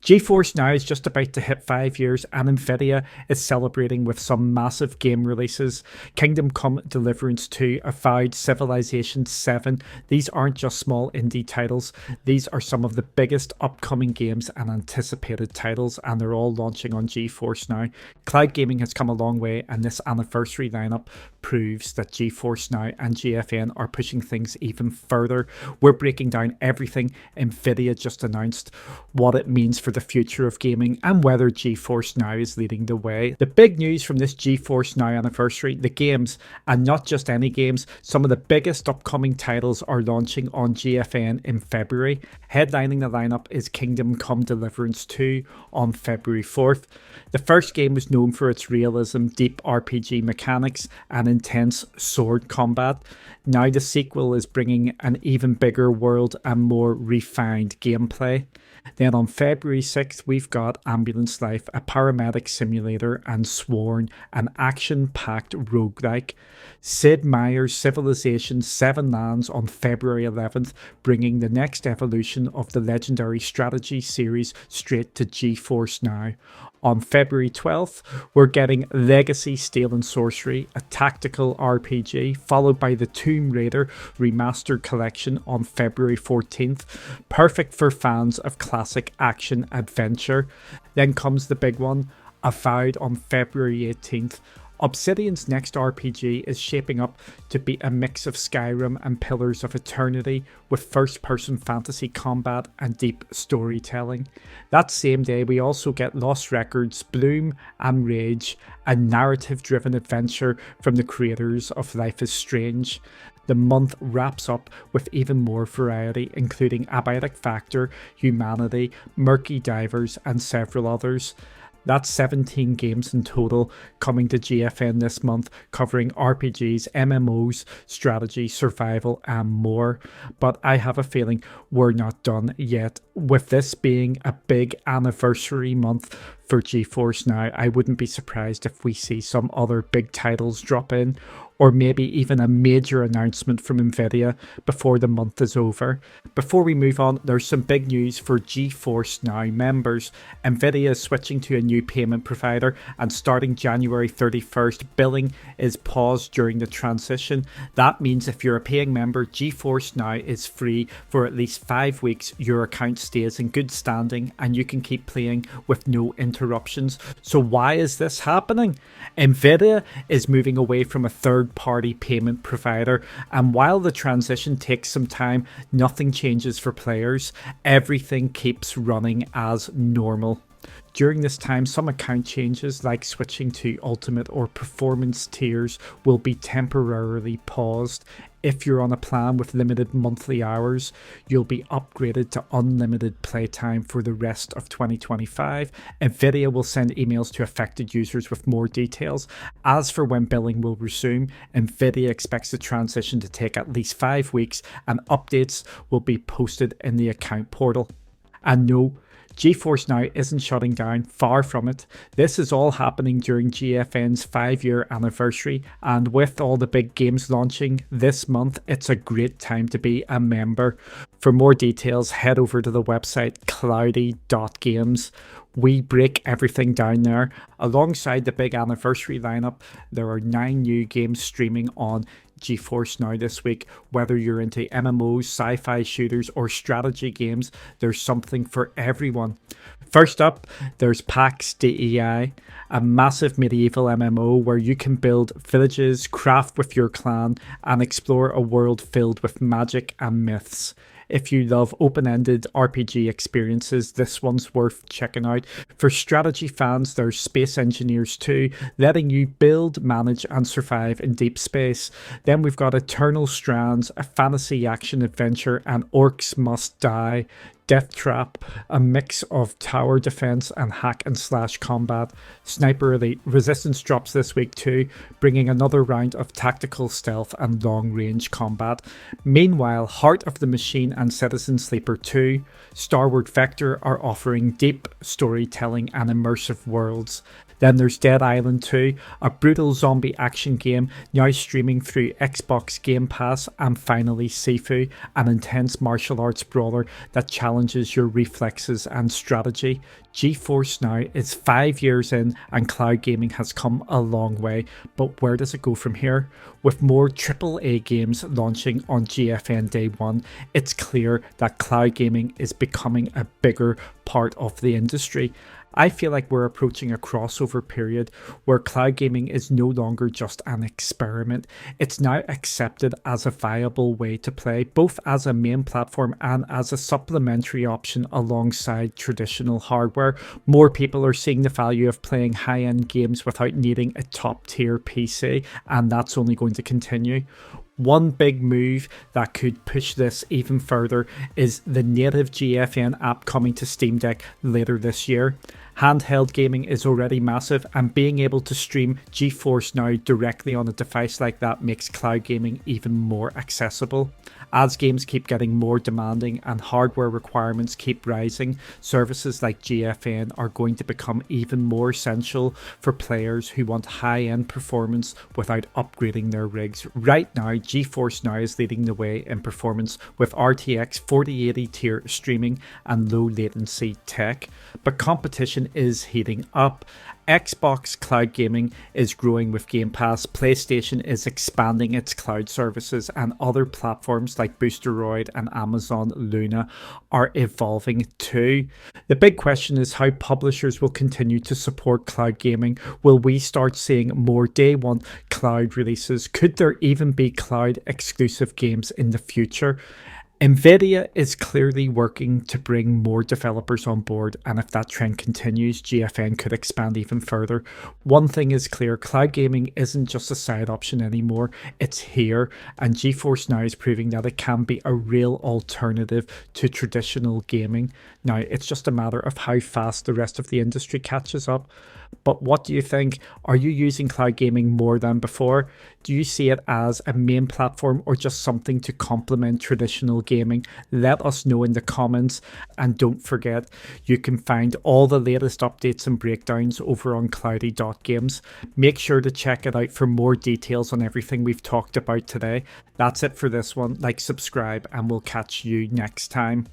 GeForce Now is just about to hit 5 years, and NVIDIA is celebrating with some massive game releases. Come Deliverance 2, Avowed, Civilization 7. These aren't just small indie titles. These are some of the biggest upcoming games and anticipated titles, and they're all launching on GeForce Now. Cloud gaming has come a long way, and this anniversary lineup proves that GeForce Now and GFN are pushing things even further. We're breaking down everything NVIDIA just announced, what it means for the future of gaming, and whether GeForce Now is leading the way. The big news from this GeForce Now anniversary, the games, and not just any games, some of the biggest upcoming titles are launching on GFN in February. Headlining the lineup is Come Deliverance 2 on February 4th. The first game was known for its realism, deep RPG mechanics, and intense sword combat. Now the sequel is bringing an even bigger world and more refined gameplay. Then on February 6th, we've got Ambulance Life, a paramedic simulator, and Sworn, an action-packed roguelike. Sid Meier's Civilization 7 lands on February 11th, bringing the next evolution of the legendary strategy series straight to GeForce Now. On February 12th, we're getting Legacy Steel and Sorcery, a tactical RPG, followed by the Tomb Raider Remastered collection on February 14th, perfect for fans of classic action adventure. Then comes the big one, Avowed on February 18th. Obsidian's next RPG is shaping up to be a mix of Skyrim and Pillars of Eternity, with first-person fantasy combat and deep storytelling. That same day, we also get Lost Records, Bloom and Rage, a narrative-driven adventure from the creators of Life is Strange. The month wraps up with even more variety, including Abiotic Factor, Humanity, Murky Divers, and several others. That's 17 games in total coming to GFN this month, covering RPGs, MMOs, strategy, survival, and more. But I have a feeling we're not done yet. With this being a big anniversary month for GeForce Now, I wouldn't be surprised if we see some other big titles drop in, or maybe even a major announcement from NVIDIA before the month is over. Before we move on, there's some big news for GeForce Now members. NVIDIA is switching to a new payment provider, and starting January 31st, billing is paused during the transition. That means if you're a paying member, GeForce Now is free for at least 5 weeks. Your account stays in good standing, and you can keep playing with no interruptions. So why is this happening? NVIDIA is moving away from a third-party payment provider, and while the transition takes some time, nothing changes for players. Everything keeps running as normal. During this time, some account changes like switching to Ultimate or Performance tiers will be temporarily paused. If you're on a plan with limited monthly hours, you'll be upgraded to unlimited playtime for the rest of 2025. NVIDIA will send emails to affected users with more details. As for when billing will resume, NVIDIA expects the transition to take at least 5 weeks, and updates will be posted in the account portal. And no, GeForce Now isn't shutting down, far from it. This is all happening during GFN's 5-year anniversary, and with all the big games launching this month, it's a great time to be a member. For more details, head over to the website cloudy.games. We break everything down there. Alongside the big anniversary lineup, there are 9 new games streaming on GeForce Now this week. Whether you're into MMOs, sci-fi shooters, or strategy games, there's something for everyone. First up, there's PAX DEI, a massive medieval MMO where you can build villages, craft with your clan, and explore a world filled with magic and myths. If you love open-ended RPG experiences, this one's worth checking out. For strategy fans, there's Space Engineers 2, letting you build, manage, and survive in deep space. Then we've got Eternal Strands, a fantasy action adventure, and Orcs Must Die. Death Trap, a mix of tower defense and hack and slash combat. Sniper Elite Resistance drops this week too, bringing another round of tactical stealth and long range combat. Meanwhile, Heart of the Machine and Citizen Sleeper 2, Starward Vector are offering deep storytelling and immersive worlds. Then there's Dead Island 2, a brutal zombie action game now streaming through Xbox Game Pass. And finally Sifu, an intense martial arts brawler that challenges challenges your reflexes and strategy. GeForce Now is 5 years in and cloud gaming has come a long way, but where does it go from here? With more AAA games launching on GFN day one, it's clear that cloud gaming is becoming a bigger part of the industry. I feel like we're approaching a crossover period where cloud gaming is no longer just an experiment. It's now accepted as a viable way to play, both as a main platform and as a supplementary option alongside traditional hardware. More people are seeing the value of playing high-end games without needing a top-tier PC, and that's only going to continue. One big move that could push this even further is the native GFN app coming to Steam Deck later this year. Handheld gaming is already massive, and being able to stream GeForce Now directly on a device like that makes cloud gaming even more accessible. As games keep getting more demanding and hardware requirements keep rising, services like GFN are going to become even more essential for players who want high-end performance without upgrading their rigs. Right now, GeForce Now is leading the way in performance with RTX 4080 tier streaming and low latency tech, but competition is heating up. Xbox cloud gaming is growing with Game Pass, PlayStation is expanding its cloud services, and other platforms like Boosteroid and Amazon Luna are evolving too. The big question is how publishers will continue to support cloud gaming. Will we start seeing more day one cloud releases? Could there even be cloud exclusive games in the future? NVIDIA is clearly working to bring more developers on board, and if that trend continues, GFN could expand even further. One thing is clear, cloud gaming isn't just a side option anymore, it's here, and GeForce Now is proving that it can be a real alternative to traditional gaming. Now, it's just a matter of how fast the rest of the industry catches up. But what do you think? Are you using cloud gaming more than before? Do you see it as a main platform or just something to complement traditional gaming? Let us know in the comments, and don't forget, you can find all the latest updates and breakdowns over on cloudy.games. Make sure to check it out for more details on everything we've talked about today. That's it for this one. Like, subscribe, and we'll catch you next time.